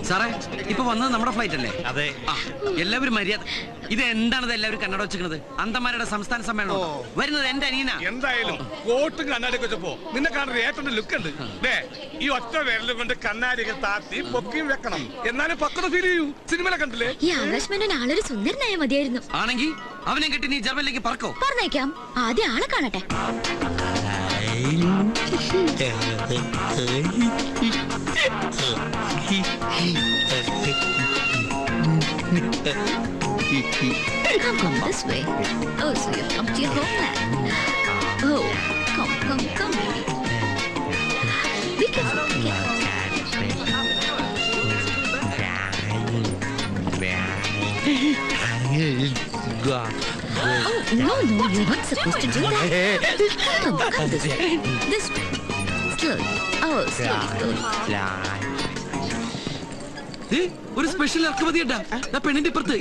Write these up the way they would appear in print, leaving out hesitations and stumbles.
സാറേ ഇപ്പൊ വന്നത് നമ്മുടെ ഫ്ലൈറ്റ് അല്ലേ? അതെ. എല്ലാവരും മര്യാദ. ഇത് എന്താണത് എല്ലാവരും കണ്ണട വെച്ചിരിക്കുന്നത്? അന്തമാരുടെ സംസ്ഥാന സമ്മേളനം വരുന്നത് എന്റെ അനിയനാ. എന്തായാലും കോട്ടും കണ്ണാടിയൊക്കെ വെച്ചപ്പോ നിന്നെ കാണുന്ന ഏറ്റവും ലുക്ക് ഉണ്ട്. ഈ ഒറ്റ വിരലും കൊണ്ട് കണ്ണാടിയൊക്കെ താത്തി പൊക്കിയും വെക്കണം, എന്നാലും പക്വത ഫീൽ ചെയ്യൂ. സിനിമയിലെ കണ്ടില്ലേ? ഈ ആകാശ് ആളൊരു സുന്ദരനായ മതിയായിരുന്നു. ആണെങ്കിൽ അവനെ കെട്ടി നീ ജർമ്മനിലേക്ക് പറക്കോ? പറഞ്ഞേക്കാം, ആദ്യം ആളെ കാണട്ടെ. Come this way. Oh, so you've come to your homeland. Oh, come, baby. Be careful, be careful. Oh, no, you're not supposed to do that. Come this way. This way. Slowly. Oh, slowly. ഒരു special ഇറക്കുമതി പെണ്ണിന്റെ ഇപ്പുറത്ത്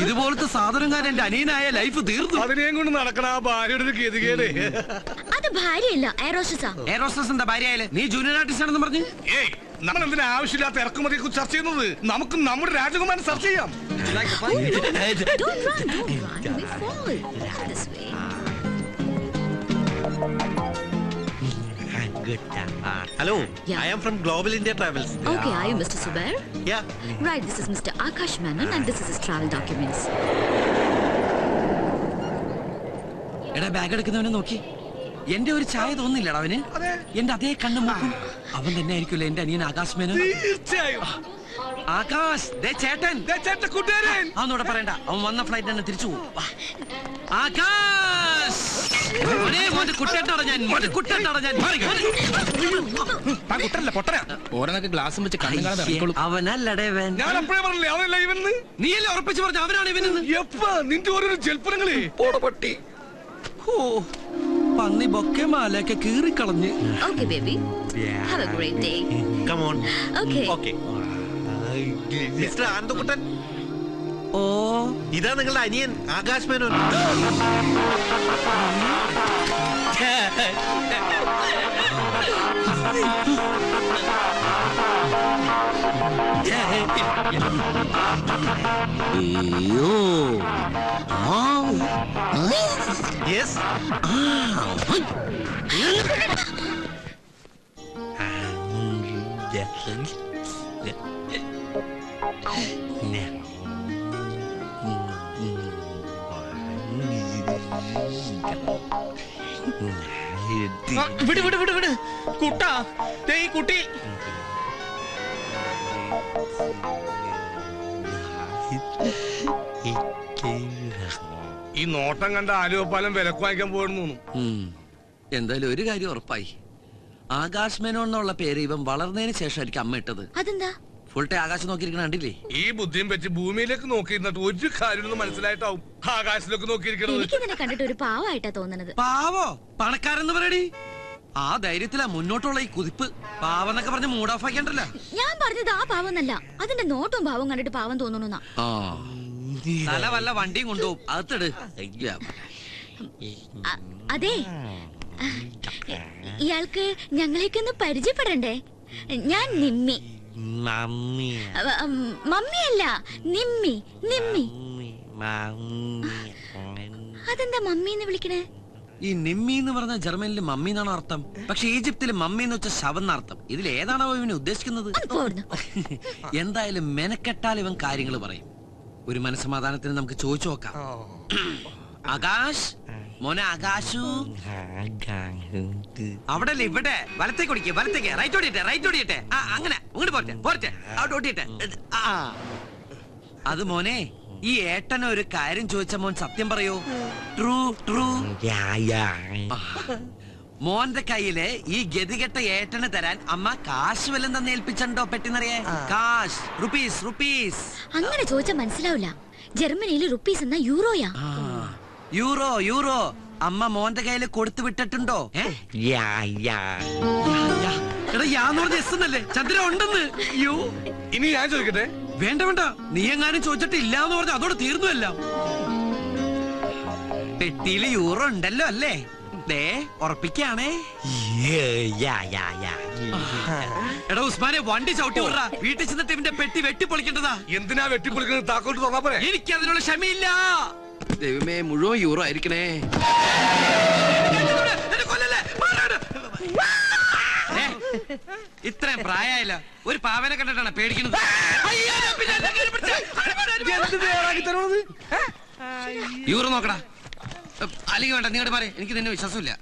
ഇതുപോലത്തെ സാധനക്കാരൻ എന്റെ അനിയനായ life തീർന്നു. അതിനെയും കൊണ്ട് നടക്കണ ആ ഭാര്യയുടെ ഗതികേട്. അത് ഭാര്യയല്ല, എയറോസ്റ്റസാ. എയറോസ്റ്റസ് എന്താ ഭാര്യയായാലേ? നീ ജൂനിയർ ആർട്ടിസ്റ്റ് ആണെന്ന് പറഞ്ഞു. ഏയ്, നമ്മൾ എന്തിനാ ആവശ്യമില്ലാത്ത ഇറക്കുമതിയെ കുറിച്ച് ചർച്ച ചെയ്യുന്നത്? നമുക്ക് നമ്മുടെ രാജകുമാരൻ ചർച്ച ചെയ്യാം. Don't run. We fall. This way. Hello, Yeah. I am from Global India Travels. Okay, are you Mr. Subair? Yeah. Right, this is Mr. Akash Menon and this is his travel documents. എടാ bag എടുക്കുന്നവനെ നോക്കി എന്റെ ഒരു ചായ തോന്നില്ലടാ അവന്. എന്റെ അതേ കണ്ണു നോക്കും. അവൻ തന്നെ ആയിരിക്കുമല്ലോ എന്റെ അനിയൻ ആകാശ് മേനോൻ. തീർച്ചയായും. ആകാശ്, ദേ ചേട്ടൻ. കൂട്ടുകാരൻ. അവനോട് പറയണ്ട, അവൻ വന്ന ഫ്ലൈറ്റ് തന്നെ തിരിച്ചു പോകും. ആകാശ്, അവനല്ലടേ അവൻ. ഞാൻ അപ്പോഴേ പറഞ്ഞില്ലേ അവനല്ല ഇവന്ന്. നീയല്ലേ ഉറപ്പിച്ച് പറഞ്ഞ അവനാണ് ഇവനെന്ന്. എപ്പാ നിന്റെ ഓരോരോ ജൽപ്പനങ്ങളെ പട്ടി. പന്നി ബൊക്കെ മാലയൊക്കെ കീറിക്കളഞ്ഞ്. Okay, baby. Have a great day. Come on. Okay. Okay. Mr. Anandakuttan, ഓ, ഇതാ നിങ്ങളുടെ അനിയൻ ആകാശ് മേനോൻ. Yes. വിട് കുട്ടാ, ഈ കുട്ടി. ഈ നോട്ടം കണ്ട ആലുവപ്പാലം വിലക്ക് വാങ്ങിക്കാൻ പോയിരുന്നു. എന്തായാലും ഒരു കാര്യം ഉറപ്പായി. ആകാശ് മേനോൻ എന്നുള്ള പേര് ഇവൻ വളർന്നതിന് ശേഷമായിരിക്കും അമ്മ ഇട്ടത്. അതെന്താ? ഫുൾ ടൈം ആകാശം നോക്കിയിരിക്കണ കണ്ടില്ലേ? ഈ ബുദ്ധിയും വെച്ച് ഭൂമിയിലേക്ക് നോക്കിയിരുന്നിട്ട് ഒരു കാര്യം മനസ്സിലായിട്ടാവും ആകാശത്തിലേക്ക് നോക്കിയിരിക്കണത്. എനിക്കിതിനെ കണ്ടിട്ട് ഒരു പാവമായിട്ടാ തോന്നണത്. പാവോ? പണക്കാരെന്ന് പറയടി. ആ ധൈര്യത്തിലാ മുന്നോട്ടുള്ള ഈ കുതിപ്പ്. പാവം എന്നൊക്കെ പറഞ്ഞ് മൂഡ് ഓഫ് ആക്കിയണ്ടല്ല. ഞാൻ പറഞ്ഞത് ആ പാവന്നല്ല, അതിന്റെ നോട്ടും ഭാവം കണ്ടിട്ട് പാവം തോന്നണുന്നാ. തല വല്ല വണ്ടിയും കൊണ്ടുപോകും. അകത്തിട്. അതെ, ഇയാൾക്ക് ഞങ്ങളേക്കൊന്ന് പരിചയപ്പെടണ്ടേ? ഞാൻ നിമ്മി. മമ്മിയല്ല, നിമ്മി. അതെന്താ മമ്മി എന്ന് വിളിക്കണേ? ഈ നിമ്മി എന്ന് പറഞ്ഞ ജർമ്മനിൽ മമ്മി എന്നാണ് അർത്ഥം. പക്ഷെ ഈജിപ്തിൽ മമ്മി എന്ന് വെച്ച ശവം എന്നർത്ഥം. ഇതിൽ ഏതാണോ ഇവന് ഉദ്ദേശിക്കുന്നത്? എന്തായാലും മെനക്കെട്ടാൽ ഇവൻ കാര്യങ്ങൾ പറയും. ഒരു മനസ്സമാധാനത്തിന് നമുക്ക് ചോദിച്ചു നോക്കാം. ആകാശ്, മോനെ ആകാശു. അവിടെ അല്ലേ, ഇവിടെ വലത്തേക്ക് ഓടിക്കേ, വലത്തേക്ക്. റൈറ്റ് ഓടിയട്ടെ. അങ്ങനെ അങ്ങോട്ട് പോരട്ടെ. അവിടെ ഓടിയട്ടെ. അത് മോനെ, ഈ ഏട്ടന ഒരു കാര്യം ചോദിച്ച മോൻ സത്യം പറയൂ. ട്രൂ. മോന്റെ കയ്യില് ഈ ഗതികെട്ട ഏട്ടന് തരാൻ അമ്മ കാശ് വല്ലതും തന്നെ ഏൽപ്പിച്ചോ? പെട്ടെന്നറിയേ, കാശ്, റുപ്പീസ്. അങ്ങനെ ചോദിച്ചാൽ മനസ്സിലാവില്ല. ജർമ്മനിയിൽ റുപ്പീസ് എന്നാ യൂറോയാ. യൂറോ അമ്മ മോന്റെ കയ്യില് കൊടുത്തു വിട്ടിട്ടുണ്ടോ? ചന്ദ്ര ഉണ്ടെന്ന്. ഇനി ഞാൻ ചോദിക്കട്ടെ? വേണ്ട, നീ എങ്ങാനും ചോദിച്ചിട്ട് ഇല്ല എന്ന് പറഞ്ഞ അതോടെ തീർന്നുവല്ല. പെട്ടിയില് യൂറോ ഉണ്ടല്ലോ അല്ലേ? ദേ ഉറപ്പിക്കാണേ. എടാ ഉസ്മാനെ വണ്ടി ചവിട്ടി വിടറാ. വീട്ടിൽ ചെന്നിട്ട് ഇവന്റെ പെട്ടി വെട്ടിപ്പൊളിക്കേണ്ടതാ. എന്തിനാ വെട്ടിപ്പൊളിക്കുന്നത്? താക്കോട്ട് തുറന്നാ പോരെ. എനിക്ക് അതിനുള്ള ക്ഷമയില്ല. ദൈവമേ, മുഴുവൻ യൂറോ ആയിരിക്കണേ. ഇത്രയും പ്രായമായില്ല, ഒരു പാവനെ കണ്ടിട്ടാണ് പേടിക്കുന്നത്. യൂറോ നോക്കടാ. അല്ലെങ്കിൽ വേണ്ട, നീ പറ, എനിക്ക് നിന്നെ വിശ്വാസമില്ല.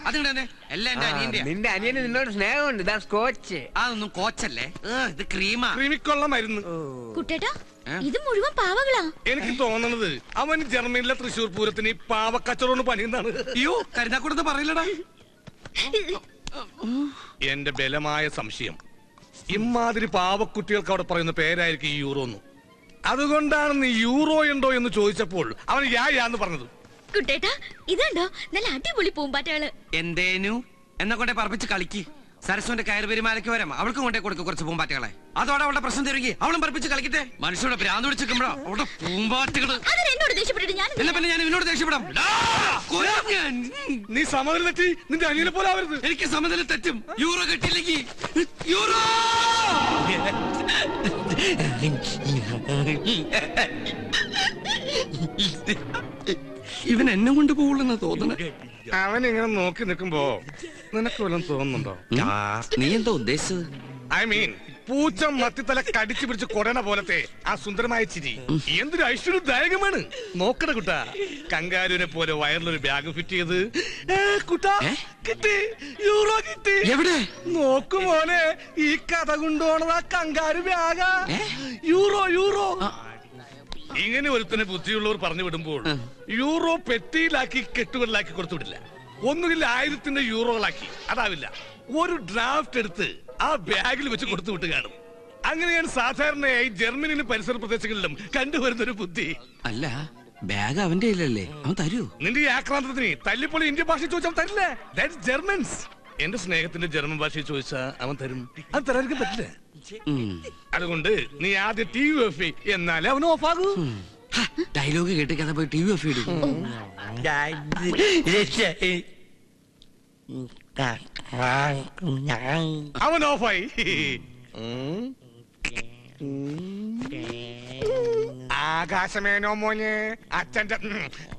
അതുകൊണ്ട് തന്നെ എല്ലാം എന്റെ അനിയന്റെ. നിന്റെ അനിയന് നിന്നോട് സ്നേഹമുണ്ട്. സ്കോച്ച്. അതൊന്നും കോച്ചല്ലേ, ഇത് ക്രീമാ. ക്രീമിക്കൊള്ള മരുന്ന്. കുട്ടേട്ടാ, ഇത് മുഴുവൻ പാവകളാ. എനിക്ക് തോന്നണത് അവൻ ജർമ്മനിയിലെ തൃശ്ശൂർ പൂരത്തിന് ഈ പാവക്കച്ചവടം പണിയുന്നതാണ്. അയ്യോ, കരുതാക്കൂടത്ത് പറയില്ലടാ. എന്റെ ബലമായ സംശയം, ഇമാതിരി പാവക്കുട്ടികൾക്ക് അവിടെ പറയുന്ന പേരായിരിക്കും ഈ യൂറോ എന്ന്. അതുകൊണ്ടാണ് നീ യൂറോ ഉണ്ടോ എന്ന് ചോദിച്ചപ്പോൾ അവൻ യാന്ന് പറഞ്ഞത്. കുട്ടേട്ടാ, ഇതുണ്ടോ നല്ല അടിപൊളി പൂമ്പാറ്റകള്. എന്തേനു എന്നെ കൊണ്ടേ പറപ്പിച്ച് കളിക്ക്. സരസ്വന്റെ കയറ് പെരുമാലയ്ക്ക് വരാം, അവൾക്കും കൊണ്ടേ കൊടുക്കും കുറച്ച് പൂമ്പാറ്റകളെ. അതോടെ അവളുടെ പ്രശ്നം തരുകി, അവളും പറപ്പിച്ച് കളിക്കട്ടെ. മനുഷ്യരുടെ ഭ്രാന്ത് പിടിച്ചിരിക്കുമ്പോഴോ അവളുടെ പൂമ്പാറ്റകള്. എന്നോട് ദേഷ്യപ്പെട്ടിട്ട് ഞാൻ എന്നാ പിന്നെ ഞാൻ ഇവനോട് ദേഷ്യപ്പെടാം. നീ സമനില തെറ്റി നിന്റെ അനിയനെ പോലെ ആവരുത്. എനിക്ക് സമനില തെറ്റും. യൂറോ കിട്ടിയില്ലെങ്കിൽ യൂറോ. ഇവൻ എന്നെ കൊണ്ട് പോകുള്ളെന്നാ തോന്നണേ. അവൻ ഇങ്ങനെ നോക്കി നിൽക്കുമ്പോ നിനക്ക് വല്ലതും തോന്നുന്നുണ്ടോ? നീ എന്താ ഉദ്ദേശിച്ചത്? ഐ മീൻ, പൂച്ച മത്തിത്തല കടിച്ചു പിടിച്ച് കൊടണ പോലത്തെ ആ സുന്ദരമായ ചിരി എന്തൊരു ഐശ്വര്യദായകമാണ്. നോക്കണ കുട്ടാ, കങ്കാരുവിനെ പോലെ വയറിലൊരു ബാഗ് ഫിറ്റ് ചെയ്ത് കുട്ടാ കിട്ടി, യൂറോ കിട്ടി. എവിടെ നോക്കുമോനെ, ഈ കഥ കൊണ്ടുപോണത് ആ കങ്കാരു ബാഗാ. Euro euro. ഇങ്ങനെ ഒരുത്തനെ ബുദ്ധിയുള്ളവർ പറഞ്ഞു വിടുമ്പോൾ യൂറോ പെട്ടിയിലാക്കി കെട്ടുകളിലാക്കി കൊടുത്തുവിടില്ല. ഒന്നുകിൽ 1000 യൂറോകളാക്കി, അതാവില്ല, ഒരു ഡ്രാഫ്റ്റ് എടുത്ത് ആ ബാഗിൽ വെച്ച് കൊടുത്തു വിട്ട് കാണും. അങ്ങനെയാണ് സാധാരണയായി ജർമ്മനിയിലും പരിസര പ്രദേശങ്ങളിലും കണ്ടുവരുന്നൊരു ബുദ്ധി. അല്ല, ബാഗ് അവന്റെ ഇല്ലല്ലേ, അവൻ തരൂ? നിന്റെ ഈ ആക്രാന്തത്തിന് തല്ലിപ്പൊളി ഇന്ത്യൻ ഭാഷ ചോദിച്ചാൽ തരില്ല. That's Germans. എന്റെ സ്നേഹത്തിന്റെ ജർമ്മൻ ഭാഷയിൽ ചോദിച്ചാ അവൻ തരും. അത് തരാതിരിക്കാൻ പറ്റില്ല. അതുകൊണ്ട് നീ ആദ്യം TUF എന്നാലേ അവൻ ഓഫാകൂ. ഡയലോഗ് കേട്ട് കഥ പോയി TUF ഇടും. അവൻ ഓഫായി. ആകാശമേനോ മോനെ, അച്ഛന്റെ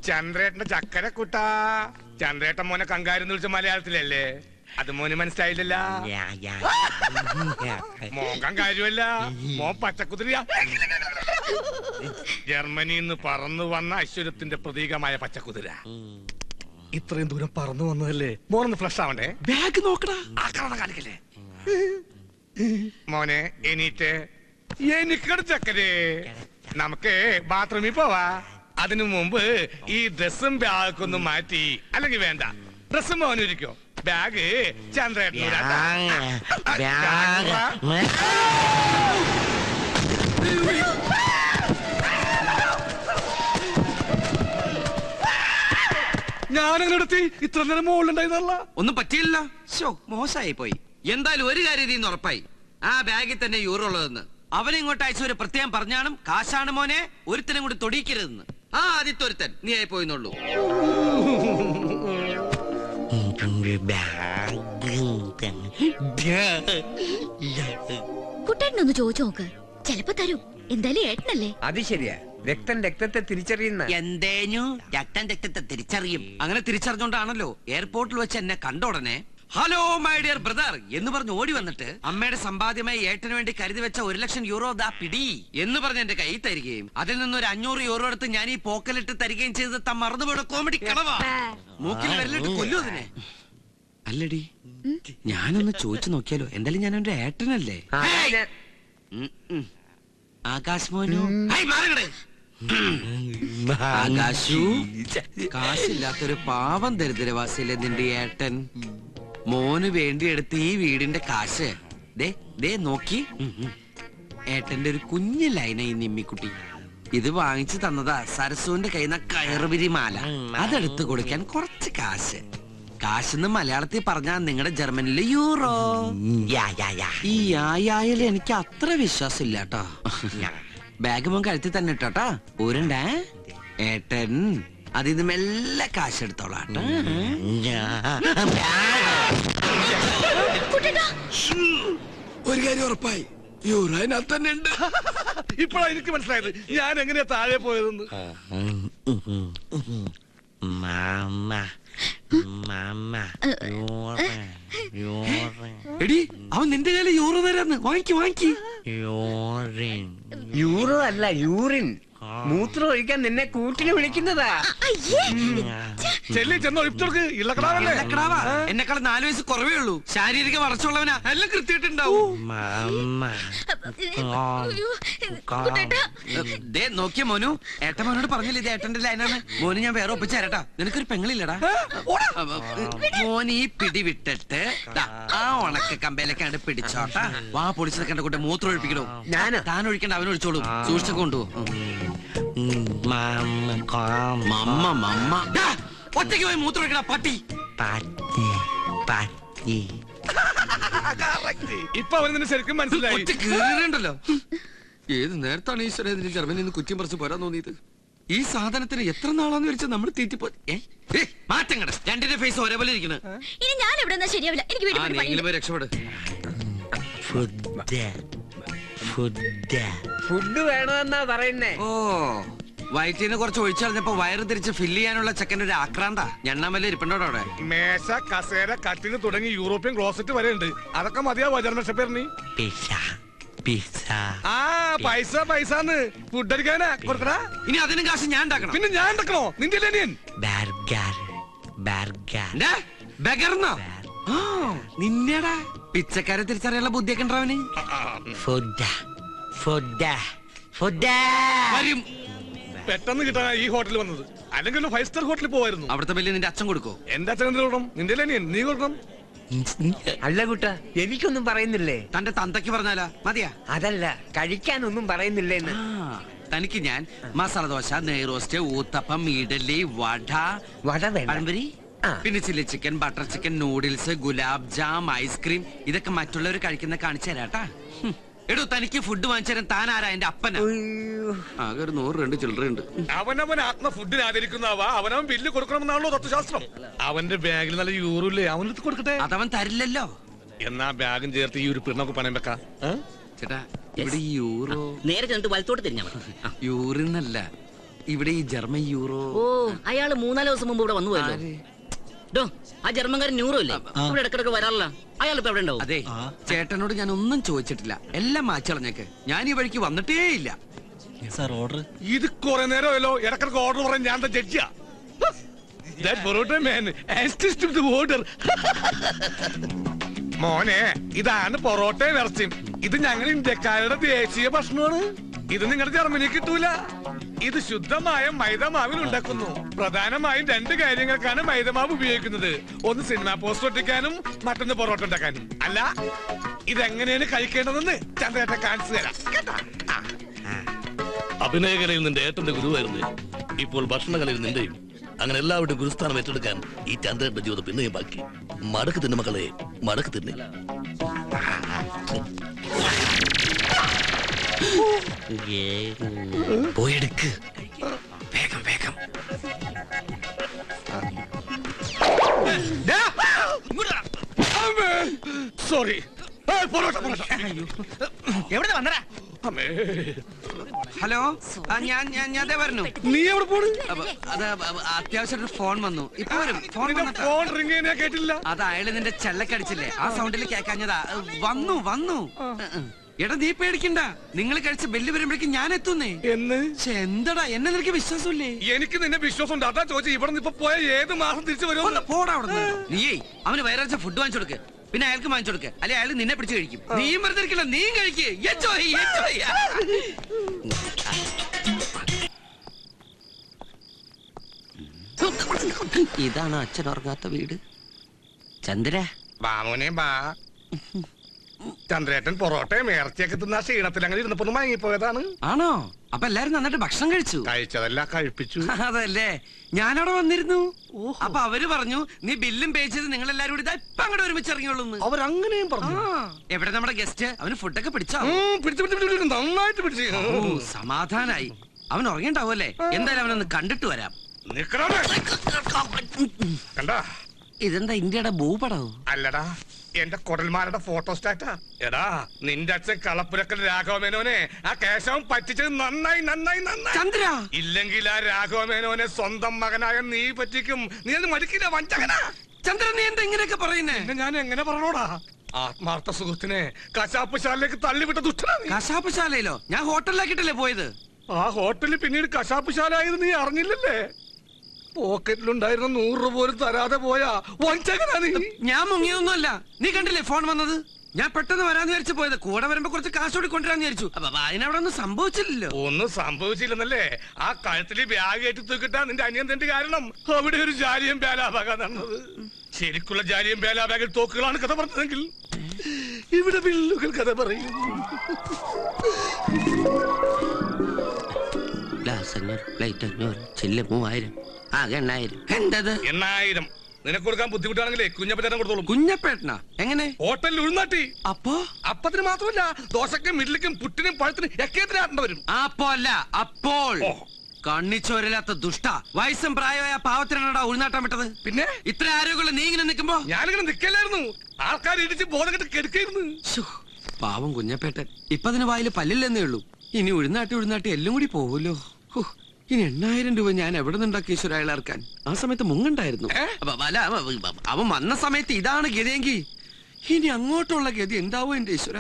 ചന്ദ്രേട്ടന്റെ ചക്കര കുട്ടാ. ചന്ദ്രേട്ടൻ മോനെ കങ്കാരെന്ന് വിളിച്ച മലയാളത്തിലല്ലേ? അത് മോന് മനസ്സിലായില്ലല്ല. മോൻ കങ്കാരുമല്ല, മോൻ പച്ചക്കുതിരിയാ. ജർമ്മനിന്ന് പറന്നു വന്ന ഐശ്വര്യത്തിന്റെ പ്രതീകമായ പച്ചക്കുതിര. ഇത്രയും ദൂരം പറന്നു വന്നതല്ലേ, മോനൊന്ന് ഫ്ലഷ് ആവണ്ടേ? ബാഗ് നോക്കടാ. ആക്രമണം കാണിക്കല്ലേ മോനെ. എണീറ്റ് എനിക്കട ചക്കരേ, നമുക്ക് ബാത്റൂമിൽ പോവാ. അതിനു മുമ്പ് ഈ ഡ്രസ്സും ബാഗൊന്നും മാറ്റി. അല്ലെങ്കിൽ വേണ്ട, ഡ്രസ്സും മോനിരിക്കോ, ബാഗ് ചന്ദ്രേട്ടനൂരാ. ഞാനങ്ങനെടുത്തി ഇത്ര നേരം മുകളിലുണ്ടായിരുന്നല്ല. ഒന്നും പറ്റിയില്ല. മോശമായി പോയി. എന്തായാലും ഒരു കാര്യം നീ ഉറപ്പായി, ആ ബാഗിൽ തന്നെ യൂറോ ഉള്ളതെന്ന്. അവനെ ഇങ്ങോട്ട് അയച്ച ഒരു പ്രത്യേകം പറഞ്ഞാണ്, കാശാണ് മോനെ, ഒരുത്തനും കൂടി തൊടിയിക്കരുതെന്ന്. ആ ആദ്യത്തെ ഒരുത്തൻ നീ ആയി പോയിന്നുള്ളൂ. കുട്ടേട്ടനൊന്ന് ചോദിച്ചു നോക്ക്, ചെലപ്പോ തരും. എന്തായാലും ഏട്ടനല്ലേ. അത് ശരിയാ, രക്തം രക്തത്തെ തിരിച്ചറിയുന്ന. എന്തേനു രക്തത്തെ തിരിച്ചറിയും. അങ്ങനെ തിരിച്ചറിഞ്ഞോണ്ടാണല്ലോ എയർപോർട്ടിൽ വെച്ച് എന്നെ കണ്ട ഉടനെ ഹലോ മൈ ഡിയർ ബ്രദർ എന്ന് പറഞ്ഞ് ഓടി വന്നിട്ട് അമ്മയുടെ സമ്പാദ്യമായി ഏട്ടന് വേണ്ടി കരുതി വെച്ച 1,00,000 യൂറോ ദാ പിടി എന്ന് പറഞ്ഞ് എന്റെ കൈ തരികയും അതിൽ നിന്നൊരു 500 യൂറോ എടുത്ത് ഞാൻ ഈ പോക്കലിട്ട് തരികയും ചെയ്ത് താൻ മറന്നുപോയ കോമഡി കളവാ. മൂക്കിൽ വരലിട്ട് കൊല്ലു അതിനെ. അല്ലടി, ഞാനൊന്ന് ചോദിച്ചു നോക്കിയാലോ? എന്തായാലും ഞാൻ എന്റെ ഏട്ടനല്ലേ. ആകാശ് മോനു, ആകാശു, കാശില്ലാത്തൊരു പാവം ദരിദ്രവാസിയല്ലേ നിന്റെ ഏട്ടൻ. മോന് വേണ്ടി എടുത്ത് ഈ വീടിന്റെ കാശ് ദേ നോക്കി. ഏട്ടന്റെ ഒരു കുഞ്ഞു ലൈന ഈ നിമ്മിക്കുട്ടി. ഇത് വാങ്ങിച്ചു തന്നതാ സരസുവിന്റെ കയ്യിൽ നിന്ന് കയറുപിരി മാല. അതെടുത്ത് കൊടുക്കാൻ കുറച്ച് കാശ്. കാശെന്ന് മലയാളത്തിൽ പറഞ്ഞാൽ നിങ്ങളുടെ ജർമ്മനിലെ യൂറോ. ഈ യായായാലും എനിക്ക് അത്ര വിശ്വാസം ഇല്ല കേട്ടോ. ബാഗ് മോൻ കഴുത്തി തന്നെ ഇട്ടോട്ടാ. ഊരണ്ടേ ഏട്ടൻ അതിന്ന് മെല്ലെ കാശെടുത്തോളാട്ടോ. ഒരു കാര്യം ഉറപ്പായി, യൂറോ അതിനകത്ത് തന്നെ ഉണ്ട്. ഇപ്പോഴാണ് എനിക്ക് മനസ്സിലായത് ഞാൻ എങ്ങനെയാ താഴെ പോയതെന്ന്. എടി അവൻ നിന്റെ കയ്യില് യൂറോ തരാന്ന്. വാങ്ങിക്ക്. യൂറോ അല്ല, യൂറിൻ. മൂത്രം ഒഴിക്കാൻ നിന്നെ കൂട്ടിന് വിളിക്കുന്നതാ. ചെല്ലി ചെന്നോ ഇപ്പോഴേക്ക് ഇളക്കടാവല്ലേ. ഇളക്കടാവാ? എന്നെക്കാൾ 4 വയസ്സ് കുറവേ ഉള്ളൂ. ശാരീരിക വളർച്ചയുള്ളവനാ. എല്ലാം കൃത്യമായിട്ടുണ്ടാവും. നോക്കിയ മോനു, ഏട്ടൻ മോനോട് പറഞ്ഞില്ല ഇത് ഏട്ടന്റെ ലൈനാണ്. മോന് ഞാൻ വേറെ ഒപ്പിച്ച് തരട്ടാ. നിനക്കൊരു പെങ്ങളില്ലടാ. മോൻ ഈ പിടി വിട്ടിട്ട് ആ ഉണക്ക കമ്പയിലേക്കാണ്ട് പിടിച്ചോട്ടാ. വാ പൊളിച്ചത് കണ്ട കൂട്ടെ മൂത്രം ഒഴിപ്പിക്കണോ? താൻ ഒഴിക്കണ്ട, അവൻ ഒഴിച്ചോളൂ. സൂക്ഷിച്ചൊക്കെ കൊണ്ടുപോകും. ഒറ്റയ്ക്ക് പോയി മൂത്രം ഒഴിക്കണ പട്ടി. ഇപ്പൊ അവന് നിന്നെ ശരിക്കും മനസ്സിലായി. ഒറ്റ കീറുണ്ടല്ലോ. ഏത് നേരത്താണ് ഈശ്വര ഇതിന് ജർമ്മനിയിൽ നിന്ന് കുറ്റം പറിച്ച് പോരാൻ തോന്നിയത്? ഈ സാധനത്തിന് എത്ര നാളാന്ന് വെച്ചാൽ നമ്മൾ തീറ്റിപ്പോ മാറ്റങ്ങട. രണ്ടിന്റെ ഫേസ് ഒരേപോലെ ഇരിക്കണ. ഇനി ഞാൻ എവിടെ ശരിയാവില്ല. എനിക്ക് വീട്ടിൽ പോയി നീങ്കിലും പോയി രക്ഷപ്പെട്. ഫുഡ് വേണമെന്നാ പറയുന്നേ. ഓ, വയറ്റിന് കുറച്ച് ഒഴിച്ചറിഞ്ഞപ്പോ വയറ് തിരിച്ച് ഫില്ല് ചെയ്യാനുള്ള ചെക്കൻ്റെ ഒരു ആക്രാന്ത. ഞണ്ണാമല്ല ഇരിപ്പുണ്ടോ അവിടെ? മേശ, കസേര, കട്ടിന് തുടങ്ങി യൂറോപ്യൻ ക്ലോസറ്റ് വരെ ഉണ്ട്. അതൊക്കെ മതിയാവോ ജർമ്മൻ? ആ പൈസ പൈസന്ന് ഫുഡ് അടിക്കാനാ കൊടുക്കടാ. ഇനി അതിനും കാശ് ഞാൻ ഉണ്ടാക്കണം. പിന്നെ ഞാൻ ഉണ്ടാക്കണോ? നിന്റെ നിന്നെടാ പിച്ചക്കാരെ തിരിച്ചറിയാനുള്ള ബുദ്ധിയൊക്കെ ഉണ്ടവന്. വരും. പെട്ടെന്ന് കിട്ടാൻ ഈ ഹോട്ടലിൽ വന്നത്. അല്ലെങ്കിൽ 5 സ്റ്റാർ ഹോട്ടലിൽ പോവായിരുന്നു. അവിടുത്തെ ബില്ല് നിന്റെ അച്ഛൻ കൊടുക്കോ? എന്റെ അച്ഛൻ എന്ത് കൊടുക്കണം? നിന്റെ അനിയൻ നീ കൊടുക്കണം. അല്ല കുട്ട, എനിക്കൊന്നും പറയുന്നില്ലേ? തന്റെ തന്തയ്ക്ക് പറഞ്ഞാലാ മതിയാ? അതല്ല, കഴിക്കാനൊന്നും പറയുന്നില്ലേന്ന്. തനിക്ക് ഞാൻ മസാല ദോശ, നെയ്റോസ്റ്റ്, ഊത്തപ്പം, ഇഡലി, വട വേണ്ട. പഴംപൊരി, പിന്നെ chilli chicken, butter chicken, noodles, gulab jam, ice cream ഇതൊക്കെ മറ്റുള്ളവർ കഴിക്കുന്ന കാണിച്ചു തരാട്ടാ. എടോ, തനിക്ക് ഫുഡ് വാങ്ങിച്ചു തരാൻ താൻ ആരാ? എന്റെ അപ്പനാ. ആകെ ഒരു 100-2 ചില്ലറുണ്ട്. അവനവൻ ആത്മ ഫുഡിന് ആദരിക്കുന്നവാ. അവനവൻ ബില്ല് കൊടുക്കണമെന്നാണല്ലോ തത്വശാസ്ത്രം. അവന്റെ ബാഗിൽ നല്ല യൂറോ ഇല്ലേ? അവനെടുത്ത് കൊടുക്കട്ടെ. അതവൻ തരില്ലല്ലോ. എന്നാ ബാഗും ചേർത്ത് ഈ ഒരു പിണ്ണൊക്കെ പണയം വെക്കാം. ചേട്ടാ, ഇവിടെ ഈ യൂറോ നേരെ ചെന്നിട്ട് വലത്തോട്ട് തിരിഞ്ഞാ മതി. യൂറിന്നല്ല, ഇവിടെ ഈ ജർമ്മൻ യൂറോ. ഓ, അയാള് 3-4 ദിവസം മുമ്പ് ഇവിടെ വന്നു പോയല്ലോ. ആ ജർമ്മൻകാരൻ ന്യൂറോ ഇല്ലേ, ഇവിടെ ഇടക്കിടക്ക് വരാറില്ല. അയാൾ ഇപ്പൊ എവിടെ ഉണ്ടാവും? അതെ, ചേട്ടനോട് ഞാൻ ഒന്നും ചോദിച്ചിട്ടില്ല. എല്ലാം മാച്ചളഞ്ഞേക്ക്. ഞാൻ ഈ വഴിക്ക് വന്നിട്ടേ ഇല്ല. ഇത് കുറെ നേരമല്ലോ ഇടക്കിടക്ക് ഓർഡർ പറയാൻ. ഞാൻ ജഡ്ജിയാ. മോനെ, ഇതാണ് പൊറോട്ടയും ഇറച്ചിയും. ഇത് ഞങ്ങൾ ഇന്ത്യക്കാരുടെ ദേശീയ ഭക്ഷണമാണ്. ഇത് നിങ്ങളുടെ ജർമ്മനി കിട്ടൂല. ഇത് ശുദ്ധമായ മൈദമാവിൽ ഉണ്ടാക്കുന്നു. പ്രധാനമായും 2 കാര്യങ്ങൾക്കാണ് മൈദമാവ് ഉപയോഗിക്കുന്നത്. ഒന്ന് സിനിമ പോസ്റ്റർ ഒട്ടിക്കാനും, മറ്റൊന്ന് പൊറോട്ട ഉണ്ടാക്കാനും. അല്ല, ഇതെങ്ങനെയാണ് കഴിക്കേണ്ടതെന്ന് ചന്ദ്രേട്ടൻ കാണിച്ചു തരാം. അഭിനയകലയിൽ നിന്റെ ഏട്ടന്റെ ഗുരുവായിരുന്നു. ഇപ്പോൾ ഭക്ഷണകലയിൽ നിന്റെയും. അങ്ങനെ എല്ലാവരുടെയും ഗുരുസ്ഥാനം ഏറ്റെടുക്കാൻ ഈ ചന്ദ്രേട്ടന്റെ ജീവിതം പിന്നെയും ബാക്കി. മടക്ക് തിന്നു മക്കളെ, മടക്ക് തിന്നെ. പോയെടുക്ക് വേഗം വേഗം. സോറി. എവിടെ വന്നടാ? ഹലോ, ഞാൻ പറഞ്ഞു. നീ എവിടെ പോണ്? അത് അത്യാവശ്യം ഫോൺ വന്നു. ഇപ്പൊ വരും. ഫോൺ റിംഗ് ചെയ്യാൻ കേട്ടില്ല. അത് അയാള് നിന്റെ ചെല്ലക്കടിച്ചില്ലേ, ആ സൗണ്ടിൽ കേക്കാഞ്ഞതാ. വന്നു. എടാ, നീ പേടിക്കണ്ട. നിങ്ങൾ കഴിച്ച ബെല്ല് വരുമ്പോഴേക്കും ഞാൻ എത്തുന്നേ. എന്തടാ, എന്നെ നിനക്ക് വിശ്വാസമില്ലേ? എനിക്ക് നിന്നെ വിശ്വാസം ഉണ്ട്. അതാ ചോദിച്ചു. ഇവിടെ നിന്ന് ഇപ്പൊ പോയ ഏത് മാസം തിരിച്ചു വരുമോ? പോടാ അവിടെ. നീയേ അവന് വയറാഴ്ച ഫുഡ് വാങ്ങിച്ചു കൊടുക്ക്. പിന്നെ അയാൾക്ക് വാങ്ങിച്ചു കൊടുക്ക്. അല്ലെ അയാൾ നിന്നെ പിടിച്ച് കഴിക്കും. നീയും വെറുതെ ഇരിക്കില്ല, നീയും കഴിക്ക്. ഇതാണ് അച്ഛൻ ഉറങ്ങാത്ത വീട്. ചന്ദ്ര, ബാമോനെ ബാ. ചന്ദ്രേട്ടൻ പൊറോട്ടയും ഇറച്ചിയൊക്കെ തിന്ന ക്ഷീണത്തിൽ അങ്ങനെ ഇരുന്നപ്പോ മയങ്ങിപ്പോയതാണ്. ആണോ? അപ്പൊ എല്ലാരും നന്നായിട്ട് ഭക്ഷണം കഴിച്ചു? കഴിച്ചതല്ല, കഴിപ്പിച്ചു. അതല്ലേ, ഞാനവിടെ വന്നിരുന്നു. അപ്പൊ അവര് പറഞ്ഞു നീ ബില്ലും പേ ചെയ്ത് നിങ്ങൾ എല്ലാരും കൂടി ഇപ്പൊ അങ്ങോട്ട് ഒരുമിച്ച് ഇറങ്ങിയോളൂ. അവരങ്ങനെയും പറഞ്ഞു. എവിടെ നമ്മുടെ ഗസ്റ്റ്? അവന് ഫുഡൊക്കെ പിടിച്ചോ? നന്നായിട്ട് പിടിച്ചു. സമാധാനായി. അവൻ ഉറങ്ങിണ്ടാവുമല്ലേ? എന്തായാലും അവനൊന്ന് കണ്ടിട്ട് വരാം. കണ്ടാ, ഇതെന്താ ഇന്ത്യയുടെ ഭൂപടോ? അല്ലടാ, എന്റെ കുടൽമാരുടെ ഫോട്ടോസ്റ്റാറ്റാ. എടാ, നിന്റെ അച്ഛൻ കളപ്പുരക്കൽ രാഘവമേനോനെ ആ കേശവൻ പറ്റിച്ചത് നന്നായി നന്നായി നന്നായി. ചന്ദ്ര, ഇല്ലെങ്കിൽ ആ രാഘവമേനോനെ സ്വന്തം മകനായ നീ പറ്റിക്കും. നീ അത് മടിക്കില്ല, വഞ്ചകനാ. ചന്ദ്രൻ, നീ എന്താ ഇങ്ങനെയൊക്കെ പറയുന്നേ? പിന്നെ ഞാൻ എങ്ങനെ പറഞ്ഞോടാ? ആത്മാർത്ഥ സുഹൃത്തിനെ കശാപ്പുശാലയിലേക്ക് തള്ളിവിട്ട ദുഷ്ടനാ നീ. കശാപ്പശാലയിലോ? ഞാൻ ഹോട്ടലിലാക്കിട്ടല്ലേ പോയത്. ആ ഹോട്ടലിൽ പിന്നീട് കശാപ്പുശാല ആയിരുന്നു, നീ അറിഞ്ഞില്ലല്ലേ? പോക്കറ്റിലുണ്ടായിരുന്ന 100 രൂപ പോലും തരാതെ പോയാ വഞ്ചകനാ നീ. ഞാൻ മുങ്ങിയൊന്നുമല്ല. നീ കണ്ടില്ലേ ഫോൺ വന്നത്? ഞാൻ പെട്ടെന്ന് വരാന്ന് വിചാരിച്ചു പോയത്. കൂടെ വരുമ്പോ കുറച്ച് കാശ് കൂടി കൊണ്ടുവരാന്ന് വിചാരിച്ചു. അപ്പൊ അതിനവിടെ ഒന്നും സംഭവിച്ചില്ലല്ലോ. ഒന്നും സംഭവിച്ചില്ലെന്നല്ലേ? ആ കഴുത്തില് ബാഗ് കയറ്റി തൂക്കിട്ടാ നിന്റെ അനിയൻ തന്റെ കാരണം അവിടെ ഒരു ജാലിയം ബേലാബാഗ നടന്നത്. ശരിക്കുള്ള ജാലിയം ബേലാബാഗിൽ തോക്കുകളാണ് കഥ പറഞ്ഞതെങ്കിൽ ഇവിടെ വില്ലുകൾ കഥ പറയും. പ്ലേറ്റ് 500, ചില്ല് 3000, ആകെ 8000. എന്തത് 8000 നിനക്ക് കൊടുക്കാൻ ബുദ്ധിമുട്ടാണെങ്കിലേ കുഞ്ഞപ്പേട്ടൻ കൊടുത്തോളും. കുഞ്ഞപ്പേട്ടനാ? എങ്ങനെ? ഹോട്ടലിൽ ഉഴുന്നാട്ടി. അപ്പോ അപ്പത്തിന് മാത്രമല്ല, ദോശക്കും ഇഡ്ലിക്കും പുട്ടിനും പഴത്തിനും ഒക്കെ ആട്ടേണ്ട വരും. അപ്പോ അല്ല, അപ്പോൾ കണ്ണിച്ചോരില്ലാത്ത ദുഷ്ട. വയസ്സും പ്രായമായ പാവത്തിനാടാ ഉൾനാട്ടം വിട്ടത്. പിന്നെ ഇത്ര ആരോഗ്യമുള്ള നീ ഇങ്ങനെ നിൽക്കുമ്പോ ഞാനിങ്ങനെ നിക്കല്ലായിരുന്നു. ആൾക്കാർ ഇടിച്ച് ബോധം കെട്ട് കെടുക്കായിരുന്നു. പാവം കുഞ്ഞപ്പേട്ടൻ. ഇപ്പൊ അതിന് വായില് പല്ലില്ലെന്നേ ഉള്ളൂ. ഇനി ഉഴുന്നാട്ടി എല്ലാം കൂടി പോവൂലോ. ഇനി 8000 രൂപ ഞാൻ എവിടെ നിന്നുണ്ടാക്കി ഈശ്വര അയാളാർക്കാൻ? ആ സമയത്ത് മുങ്ങണ്ടായിരുന്നു. അല്ല, അവൻ വന്ന സമയത്ത് ഇതാണ് ഗതിയെങ്കിൽ ഇനി അങ്ങോട്ടുള്ള ഗതി എന്താവോ എന്റെ ഈശ്വര.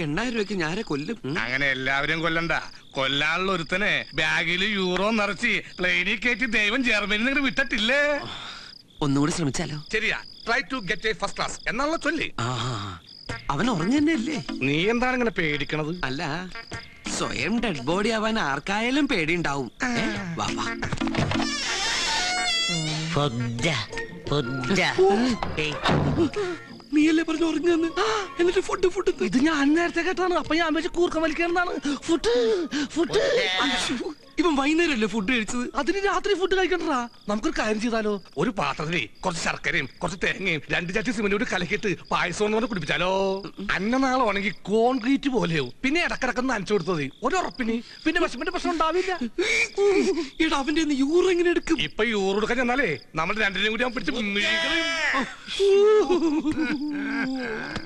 8000 രൂപയ്ക്ക് ഞാരെ കൊല്ലും. അങ്ങനെ എല്ലാവരും കൊല്ലണ്ട. കൊല്ലാനുള്ള ഒരുത്തനെ ബാഗിൽ യൂറോ നിറച്ച് പ്ലെയിനിൽ കയറ്റി ദൈവം ജർമ്മനിയിൽ നിന്ന് വിട്ടിട്ടില്ലേ? ഒന്നുകൂടി ശ്രമിച്ചാലോ? ശരിയാ, try to get a first class എന്നുള്ള ചൊല്ലി. അവൻ ഉറങ്ങന്നല്ലേ? നീ എന്താണ് ഇങ്ങനെ പേടിക്കണത്? അല്ല, സ്വയം ഡെഡ് ബോഡി ആവാൻ ആർക്കായാലും പേടിയുണ്ടാവും. വാ വാ. നീയല്ലേ പറഞ്ഞു ഉറങ്ങുന്നു? എന്നിട്ട് ഫുഡ് ഇത് ഞാൻ നേരത്തെ കേട്ടാണ്. അപ്പൊ ഞാൻ വെച്ച് കൂർക്കം വലിക്കാനാണ്. ഫുഡ് ഇവൻ വൈകുന്നേരമല്ലേ ഫുഡ് കഴിച്ചത്? അതിന് രാത്രി ഫുഡ് കഴിക്കണ്ടാ. നമുക്കൊരു കാര്യം ചെയ്താലോ? ഒരു പാത്രത്തില് കുറച്ച് ശർക്കരയും കുറച്ച് തേങ്ങയും 2 ചട്ടി സിമന്റും കലക്കിട്ട് പായസം എന്ന് പറഞ്ഞ് കുടിപ്പിച്ചാലോ? അന്നനാളാണെങ്കിൽ കോൺക്രീറ്റ് പോലെയോ. പിന്നെ ഇടക്കിടക്ക് നനച്ചു കൊടുത്തത് ഒരു ഉറപ്പിന്. പിന്നെ വിഷമിന്റെ പ്രശ്നം ഉണ്ടാവില്ല. ഇവിടെ അവന്റെ യൂറോ എങ്ങനെ എടുക്കും? ഇപ്പൊ യൂറോ എടുക്കാൻ ചെന്നാലേ നമ്മൾ രണ്ടിനെയും കൂടി അവൻ പിടിച്ച്